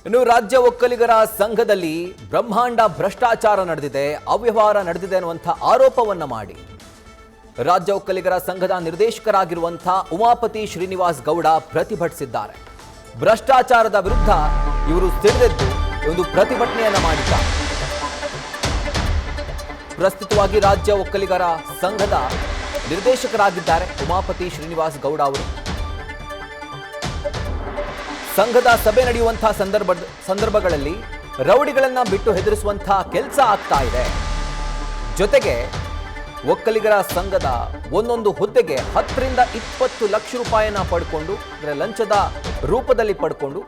ಇನ್ನು ರಾಜ್ಯ ಒಕ್ಕಲಿಗರ ಸಂಘದಲ್ಲಿ ಬ್ರಹ್ಮಾಂಡ ಭ್ರಷ್ಟಾಚಾರ ನಡೆದಿದೆ, ಅವ್ಯವಹಾರ ನಡೆದಿದೆ ಅನ್ನುವಂಥ ಆರೋಪವನ್ನ ಮಾಡಿ ರಾಜ್ಯ ಒಕ್ಕಲಿಗರ ಸಂಘದ ನಿರ್ದೇಶಕರಾಗಿರುವಂತಹ ಉಮಾಪತಿ ಶ್ರೀನಿವಾಸ್ ಗೌಡ ಪ್ರತಿಭಟಿಸಿದ್ದಾರೆ. ಭ್ರಷ್ಟಾಚಾರದ ವಿರುದ್ಧ ಇವರು ಸಿಡಿದೆದ್ದು ಒಂದು ಪ್ರತಿಭಟನೆಯನ್ನ ಮಾಡಿದ್ದಾರೆ. ಪ್ರಸ್ತುತವಾಗಿ ರಾಜ್ಯ ಒಕ್ಕಲಿಗರ ಸಂಘದ ನಿರ್ದೇಶಕರಾಗಿದ್ದಾರೆ ಉಮಾಪತಿ ಶ್ರೀನಿವಾಸ್ ಗೌಡ ಅವರು. ಸಂಘದ ಸಭೆ ನಡೆಯುವಂತಹ ಸಂದರ್ಭಗಳಲ್ಲಿ ರೌಡಿಗಳನ್ನ ಬಿಟ್ಟು ಹೆದರಿಸುವಂತಹ ಕೆಲಸ ಆಗ್ತಾ ಇದೆ. ಜೊತೆಗೆ ಒಕ್ಕಲಿಗರ ಸಂಘದ ಒಂದೊಂದು ಹುದ್ದೆಗೆ 10 ರಿಂದ 20 ಲಕ್ಷ ರೂಪಾಯಿನ ಪಡ್ಕೊಂಡು, ಲಂಚದ ರೂಪದಲ್ಲಿ ಪಡ್ಕೊಂಡು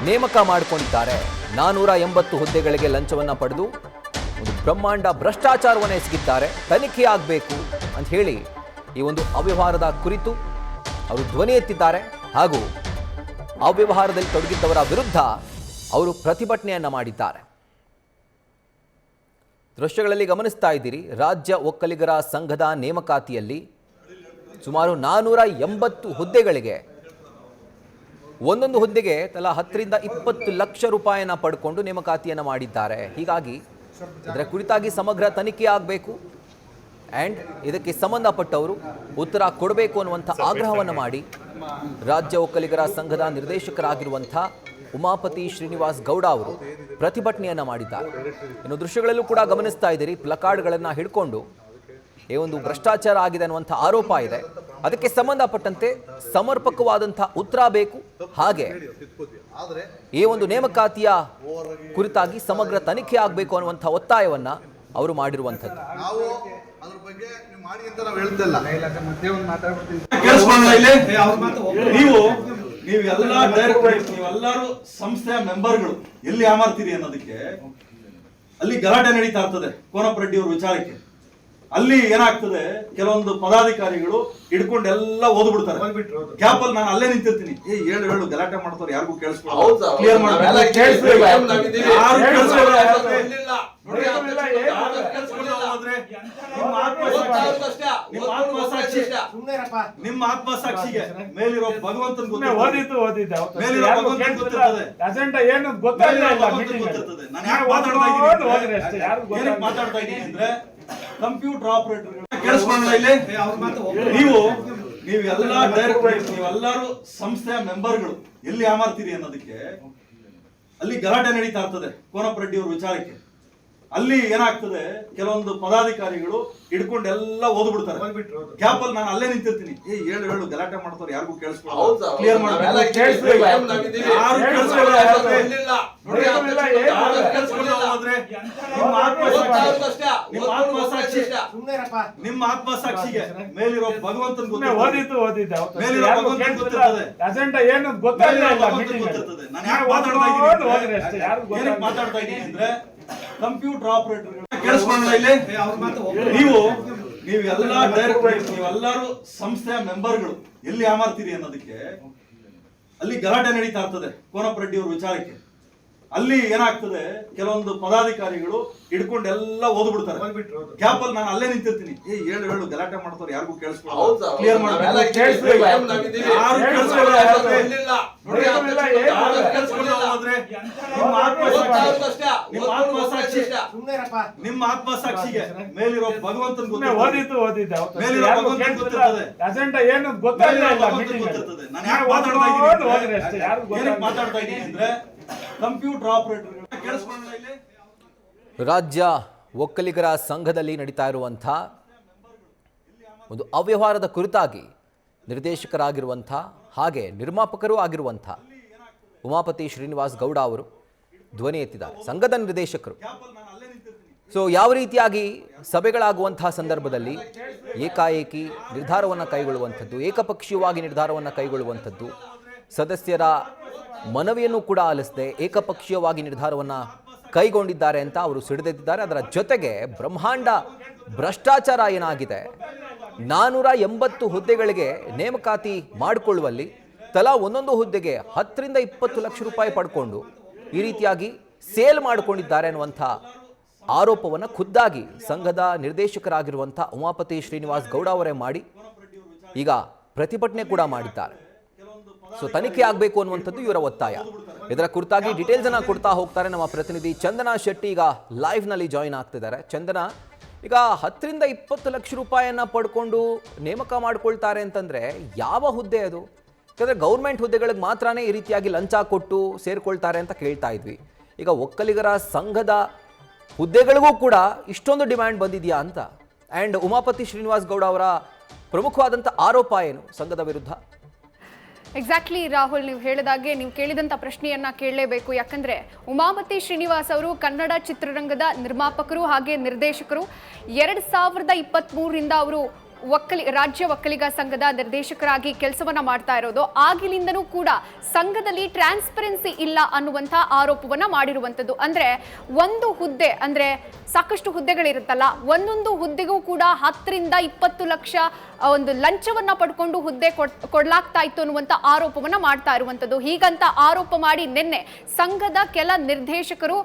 ನೇಮಕ ಮಾಡಿಕೊಂಡಿದ್ದಾರೆ. 480 ಹುದ್ದೆಗಳಿಗೆ ಲಂಚವನ್ನ ಪಡೆದು ಒಂದು ಬ್ರಹ್ಮಾಂಡ ಭ್ರಷ್ಟಾಚಾರವನ್ನು ಎಸಗಿದ್ದಾರೆ. ತನಿಖೆ ಆಗಬೇಕು ಅಂತ ಹೇಳಿ ಈ ಒಂದು ಅವ್ಯವಹಾರದ ಕುರಿತು ಅವರು ಧ್ವನಿ ಎತ್ತಿದ್ದಾರೆ. ಹಾಗೂ ಅವ್ಯವಹಾರದಲ್ಲಿ ತೊಡಗಿದ್ದವರ ವಿರುದ್ಧ ಅವರು ಪ್ರತಿಭಟನೆಯನ್ನ ಮಾಡಿದ್ದಾರೆ. ದೃಶ್ಯಗಳಲ್ಲಿ ಗಮನಿಸ್ತಾ ಇದ್ದೀರಿ. ರಾಜ್ಯ ಒಕ್ಕಲಿಗರ ಸಂಘದ ನೇಮಕಾತಿಯಲ್ಲಿ ಸುಮಾರು 480 ಹುದ್ದೆಗಳಿಗೆ ಒಂದೊಂದು ಹುದ್ದೆಗೆ ತಲಾ 10 ರಿಂದ 20 ಲಕ್ಷ ರೂಪಾಯಿನ ಪಡ್ಕೊಂಡು ನೇಮಕಾತಿಯನ್ನು ಮಾಡಿದ್ದಾರೆ. ಹೀಗಾಗಿ ಇದರ ಕುರಿತಾಗಿ ಸಮಗ್ರ ತನಿಖೆ ಆಗಬೇಕು ಆ್ಯಂಡ್ ಇದಕ್ಕೆ ಸಂಬಂಧಪಟ್ಟವರು ಉತ್ತರ ಕೊಡಬೇಕು ಅನ್ನುವಂಥ ಆಗ್ರಹವನ್ನು ಮಾಡಿ ರಾಜ್ಯ ಒಕ್ಕಲಿಗರ ಸಂಘದ ನಿರ್ದೇಶಕರಾಗಿರುವಂಥ ಉಮಾಪತಿ ಶ್ರೀನಿವಾಸ್ ಗೌಡ ಅವರು ಪ್ರತಿಭಟನೆಯನ್ನು ಮಾಡಿದ್ದಾರೆ. ಇನ್ನು ದೃಶ್ಯಗಳಲ್ಲೂ ಕೂಡ ಗಮನಿಸ್ತಾ ಇದ್ದೀರಿ, ಪ್ಲಕಾರ್ಡ್ಗಳನ್ನು ಹಿಡ್ಕೊಂಡು ಈ ಒಂದು ಭ್ರಷ್ಟಾಚಾರ ಆಗಿದೆ ಅನ್ನುವಂಥ ಆರೋಪ ಇದೆ. ಅದಕ್ಕೆ ಸಂಬಂಧಪಟ್ಟಂತೆ ಸಮರ್ಪಕವಾದಂಥ ಉತ್ತರ ಬೇಕು. ಹಾಗೆ ಈ ಒಂದು ನೇಮಕಾತಿಯ ಕುರಿತಾಗಿ ಸಮಗ್ರ ತನಿಖೆ ಆಗಬೇಕು ಅನ್ನುವಂಥ ಒತ್ತಾಯವನ್ನ ಅವರು ಮಾಡಿರುವಂಥದ್ದು. ನೀವೆಲ್ಲರೂ ಸಂಸ್ಥೆಯ ಮೆಂಬರ್ಗಳು ಎಲ್ಲಿ ಯಾಮಾರ್ತೀರಿ ಅನ್ನೋದಕ್ಕೆ ಅಲ್ಲಿ ಗಲಾಟೆ ನಡೀತಾ ಇರ್ತದೆ. ಕೋನಪ್ಪ ರೆಡ್ಡಿ ಅವ್ರ ವಿಚಾರಕ್ಕೆ ಅಲ್ಲಿ ಏನಾಗ್ತದೆ, ಕೆಲವೊಂದು ಪದಾಧಿಕಾರಿಗಳು ಹಿಡ್ಕೊಂಡು ಎಲ್ಲ ಓದ್ಬಿಡ್ತಾರೆ. ಗ್ಯಾಪ್ ಅಲ್ಲಿ ನಾನು ಅಲ್ಲೇ ನಿಂತಿರ್ತೀನಿ, ಹೇಳು ಗಲಾಟೆ ಮಾಡ್ತಾರೆ, ಯಾರಿಗೂ ಕೇಳಿಸ್ಕೊಳ್ಳೋದು ಕ್ಲಿಯರ್ ನಿಮ್ಮ ಆತ್ಮಸಾಕ್ಷಿಗೆ ಮೇಲಿರೋ ಭಗವಂತನ ಗೊತ್ತಿರ್ತದೆ. ನಾನು ಯಾಕೆ ಮಾತಾಡ್ತಾ ಇದ್ದೀನಿ ಅಂದ್ರೆ, ಕಂಪ್ಯೂಟರ್ ಆಪರೇಟರ್ ನೀವೆಲ್ಲರೂ ಸಂಸ್ಥೆಯ ಮೆಂಬರ್ಗಳು ಎಲ್ಲಿ ಯಾಮಾರ್ತೀರಿ ಅನ್ನೋದಕ್ಕೆ ಅಲ್ಲಿ ಗಲಾಟೆ ನಡೀತಾ ಇರ್ತದೆ. ಕೋನಪ್ಪ ರೆಡ್ಡಿ ಅವ್ರ ವಿಚಾರಕ್ಕೆ ಅಲ್ಲಿ ಏನಾಗ್ತದೆ, ಕೆಲವೊಂದು ಪದಾಧಿಕಾರಿಗಳು ಹಿಡ್ಕೊಂಡು ಎಲ್ಲ ಓದ್ಬಿಡ್ತಾರೆ. ಗ್ಯಾಪ್ ಅಲ್ಲಿ ನಾನು ಅಲ್ಲೇ ನಿಂತಿರ್ತೀನಿ, ಹೇಳು ಗಲಾಟೆ ಮಾಡ್ತಾರೆ, ಯಾರಿಗೂ ಕೇಳಿಸ್ಕೊಳ್ಳೋದು ಕ್ಲಿಯರ್ ನಿಮ್ಮ ಆತ್ಮಸಾಕ್ಷಿಗೆ ಮೇಲಿರೋ ಭಗವಂತನ ಗೊತ್ತಿರ್ತದೆ. ನಾನು ಯಾಕೆ ಮಾತಾಡ್ತಾ ಇದ್ದೀನಿ ಅಂದ್ರೆ, ಕಂಪ್ಯೂಟರ್ ಆಪರೇಟರ್ ನೀವೆಲ್ಲರೂ ಸಂಸ್ಥೆಯ ಮೆಂಬರ್ಗಳು ಎಲ್ಲಿ ಯಾಮಾರ್ತೀರಿ ಅನ್ನೋದಕ್ಕೆ ಅಲ್ಲಿ ಗಲಾಟೆ ನಡೀತಾ ಇರ್ತದೆ. ಕೋನಪ್ಪ ರೆಡ್ಡಿ ಅವ್ರ ವಿಚಾರಕ್ಕೆ ಅಲ್ಲಿ ಏನಾಗ್ತದೆ, ಕೆಲವೊಂದು ಪದಾಧಿಕಾರಿಗಳು ಹಿಡ್ಕೊಂಡು ಎಲ್ಲ ಓದ್ಬಿಡ್ತಾರೆ. ಗ್ಯಾಪ್ ಅಲ್ಲಿ ನಾನು ಅಲ್ಲೇ ನಿಂತಿರ್ತೀನಿ, ಹೇಳು ಗಲಾಟೆ ಮಾಡ್ತಾರೆ, ಯಾರಿಗೂ ಕೇಳಿಸ್ಕೊಳ್ಳೋದು ಕ್ಲಿಯರ್ ನಿಮ್ಮ ಆತ್ಮಸಾಕ್ಷಿಗೆ ಮೇಲಿರೋ ಭಗವಂತನ ಗೊತ್ತಿರ್ತದೆ. ನಾನು ಯಾಕೆ ಮಾತಾಡ್ತಾ ಇದ್ದೀನಿ ಅಂದ್ರೆ, ಕಂಪ್ಯೂಟರ್ ಆಪರೇಟರ್ ರಾಜ್ಯ ಒಕ್ಕಲಿಗರ ಸಂಘದಲ್ಲಿ ನಡೀತಾ ಇರುವಂಥ ಒಂದು ಅವ್ಯವಹಾರದ ಕುರಿತಾಗಿ ನಿರ್ದೇಶಕರಾಗಿರುವಂಥ ಹಾಗೆ ನಿರ್ಮಾಪಕರೂ ಆಗಿರುವಂಥ ಉಮಾಪತಿ ಶ್ರೀನಿವಾಸ್ ಗೌಡ ಅವರು ಧ್ವನಿ ಎತ್ತಿದ್ದಾರೆ. ಸಂಘದ ನಿರ್ದೇಶಕರು ಯಾವ ರೀತಿಯಾಗಿ ಸಭೆಗಳಾಗುವಂತಹ ಸಂದರ್ಭದಲ್ಲಿ ಏಕಾಏಕಿ ನಿರ್ಧಾರವನ್ನು ಕೈಗೊಳ್ಳುವಂಥದ್ದು, ಏಕಪಕ್ಷೀಯವಾಗಿ ನಿರ್ಧಾರವನ್ನು ಕೈಗೊಳ್ಳುವಂಥದ್ದು, ಸದಸ್ಯರ ಮನವಿಯನ್ನು ಕೂಡ ಆಲಿಸದೆ ಏಕಪಕ್ಷೀಯವಾಗಿ ನಿರ್ಧಾರವನ್ನು ಕೈಗೊಂಡಿದ್ದಾರೆ ಅಂತ ಅವರು ಸಿಡಿದೆದ್ದಿದ್ದಾರೆ. ಅದರ ಜೊತೆಗೆ ಬ್ರಹ್ಮಾಂಡ ಭ್ರಷ್ಟಾಚಾರ ಏನಾಗಿದೆ, 480 ಹುದ್ದೆಗಳಿಗೆ ನೇಮಕಾತಿ ಮಾಡಿಕೊಳ್ಳುವಲ್ಲಿ ತಲಾ ಒಂದೊಂದು ಹುದ್ದೆಗೆ 10 ರಿಂದ 20 ಲಕ್ಷ ರೂಪಾಯಿ ಪಡ್ಕೊಂಡು ಈ ರೀತಿಯಾಗಿ ಸೇಲ್ ಮಾಡಿಕೊಂಡಿದ್ದಾರೆ ಅನ್ನುವಂಥ ಆರೋಪವನ್ನು ಖುದ್ದಾಗಿ ಸಂಘದ ನಿರ್ದೇಶಕರಾಗಿರುವಂಥ ಉಮಾಪತಿ ಶ್ರೀನಿವಾಸ್ ಗೌಡ ಅವರೇ ಮಾಡಿ ಈಗ ಪ್ರತಿಭಟನೆ ಕೂಡ ಮಾಡಿದ್ದಾರೆ. ತನಿಖೆ ಆಗಬೇಕು ಅನ್ನುವಂಥದ್ದು ಇವರ ಒತ್ತಾಯ. ಇದರ ಕುರಿತಾಗಿ ಡೀಟೇಲ್ಸ್ ಅನ್ನ ಕೊಡ್ತಾ ಹೋಗ್ತಾರೆ ನಮ್ಮ ಪ್ರತಿನಿಧಿ ಚಂದನಾ ಶೆಟ್ಟಿ. ಈಗ ಲೈವ್ ನಲ್ಲಿ ಜಾಯಿನ್ ಆಗ್ತಿದ್ದಾರೆ. ಚಂದನಾ, ಈಗ 10ರಿಂದ 20 ಲಕ್ಷ ರೂಪಾಯಿಯನ್ನ ಪಡ್ಕೊಂಡು ನೇಮಕ ಮಾಡ್ಕೊಳ್ತಾರೆ ಅಂತಂದ್ರೆ ಯಾವ ಹುದ್ದೆ ಅದು? ಯಾಕಂದ್ರೆ ಗೌರ್ಮೆಂಟ್ ಹುದ್ದೆಗಳಿಗೆ ಮಾತ್ರನೇ ಈ ರೀತಿಯಾಗಿ ಲಂಚ ಕೊಟ್ಟು ಸೇರ್ಕೊಳ್ತಾರೆ ಅಂತ ಕೇಳ್ತಾ ಇದ್ವಿ. ಈಗ ಒಕ್ಕಲಿಗರ ಸಂಘದ ಹುದ್ದೆಗಳಿಗೂ ಕೂಡ ಇಷ್ಟೊಂದು ಡಿಮ್ಯಾಂಡ್ ಬಂದಿದೆಯಾ ಅಂತ. ಆ್ಯಂಡ್ ಉಮಾಪತಿ ಶ್ರೀನಿವಾಸ್ ಗೌಡ ಅವರ ಪ್ರಮುಖವಾದಂಥ ಆರೋಪ ಏನು ಸಂಘದ ವಿರುದ್ಧ? ಎಕ್ಸಾಕ್ಟ್ಲಿ ರಾಹುಲ್, ನೀವು ಹೇಳಿದಾಗೆ ನೀವು ಕೇಳಿದಂಥ ಪ್ರಶ್ನೆಯನ್ನ ಕೇಳಲೇಬೇಕು. ಯಾಕಂದ್ರೆ ಉಮಾಪತಿ ಶ್ರೀನಿವಾಸ್ ಅವರು ಕನ್ನಡ ಚಿತ್ರರಂಗದ ನಿರ್ಮಾಪಕರು ಹಾಗೆ ನಿರ್ದೇಶಕರು. 2023ರಿಂದ ಅವರು ರಾಜ್ಯ ಒಕ್ಕಲಿಗ ಸಂಘದ ನಿರ್ದೇಶಕರಾಗಿ ಕೆಲಸವನ್ನ ಮಾಡ್ತಾ ಇರೋದು. ಆಗಿಲಿಂದನೂ ಕೂಡ ಸಂಘದಲ್ಲಿ ಟ್ರಾನ್ಸ್ಪರೆನ್ಸಿ ಇಲ್ಲ ಅನ್ನುವಂಥ ಆರೋಪವನ್ನ ಮಾಡಿರುವಂಥದ್ದು. ಅಂದ್ರೆ ಒಂದು ಹುದ್ದೆ, ಅಂದ್ರೆ ಸಾಕಷ್ಟು ಹುದ್ದೆಗಳಿರುತ್ತಲ್ಲ, ಒಂದೊಂದು ಹುದ್ದೆಗೂ ಕೂಡ 10ರಿಂದ 20 ಲಕ್ಷ ಒಂದು ಲಂಚವನ್ನ ಪಡ್ಕೊಂಡು ಹುದ್ದೆ ಕೊಡ್ಲಾಗ್ತಾ ಇತ್ತು ಅನ್ನುವಂಥ ಆರೋಪವನ್ನ ಮಾಡ್ತಾ ಇರುವಂಥದ್ದು. ಹೀಗಂತ ಆರೋಪ ಮಾಡಿ ನಿನ್ನೆ ಸಂಘದ ಕೆಲ ನಿರ್ದೇಶಕರು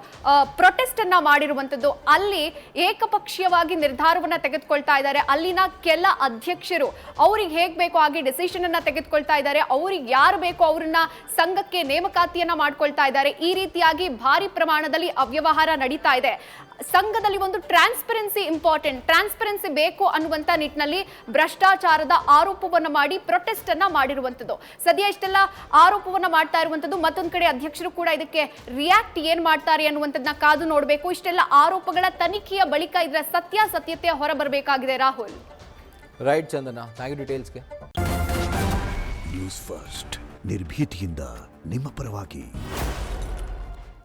ಪ್ರೊಟೆಸ್ಟ್ ಅನ್ನ ಮಾಡಿರುವಂಥದ್ದು. ಅಲ್ಲಿ ಏಕಪಕ್ಷೀಯವಾಗಿ ನಿರ್ಧಾರವನ್ನ ತೆಗೆದುಕೊಳ್ತಾ ಇದ್ದಾರೆ. ಅಲ್ಲಿನ ಕೆಲ ಅಧ್ಯಕ್ಷರು ಅವ್ರಿಗೆ ಹೇಗ್ ಬೇಕೋ ಹಾಗೆ ಡಿಸಿಷನ್ ಅನ್ನ ತೆಗೆದುಕೊಳ್ತಾ ಇದ್ದಾರೆ. ಅವ್ರಿಗೆ ಯಾರು ಬೇಕೋ ಅವ್ರನ್ನ ಸಂಘಕ್ಕೆ ನೇಮಕಾತಿಯನ್ನ ಮಾಡ್ಕೊಳ್ತಾ ಇದ್ದಾರೆ. ಈ ರೀತಿಯಾಗಿ ಭಾರಿ ಪ್ರಮಾಣದಲ್ಲಿ ಅವ್ಯವಹಾರ ನಡೀತಾ ಇದೆ. ಸಂಘದಲ್ಲಿ ಒಂದು ಟ್ರಾನ್ಸ್ಪರೆನ್ಸಿ ಇಂಪಾರ್ಟೆಂಟ್, ಟ್ರಾನ್ಸ್ಪರೆನ್ಸಿ ಬೇಕು ಅನ್ನುವಂತ ನಿಟ್ಟಿನಲ್ಲಿ ಭ್ರಷ್ಟಾಚಾರದ ಆರೋಪವನ್ನ ಮಾಡಿ ಪ್ರೊಟೆಸ್ಟ್ ಅನ್ನ ಮಾಡಿರುವಂತದ್ದು. ಸದ್ಯ ಇಷ್ಟೆಲ್ಲ ಆರೋಪವನ್ನ ಮಾಡ್ತಾ ಇರುವಂತದ್ದು. ಮತ್ತೊಂದ್ ಕಡೆ ಅಧ್ಯಕ್ಷರು ಕೂಡ ಇದಕ್ಕೆ ರಿಯಾಕ್ಟ್ ಏನ್ ಮಾಡ್ತಾರೆ ಅನ್ನುವಂಥದ್ದನ್ನ ಕಾದು ನೋಡಬೇಕು. ಇಷ್ಟೆಲ್ಲ ಆರೋಪಗಳ ತನಿಖೆಯ ಬಳಿಕ ಇದರ ಸತ್ಯಾಸತ್ಯತೆ ಹೊರಬರಬೇಕಾಗಿದೆ. Rahul. Right Chandana, thank you ಡೀಟೇಲ್ಸ್ಗೆ. ನ್ಯೂಸ್ ಫಸ್ಟ್ ನಿರ್ಭೀತಿಯಿಂದ ನಿಮ್ಮ ಪರವಾಗಿ.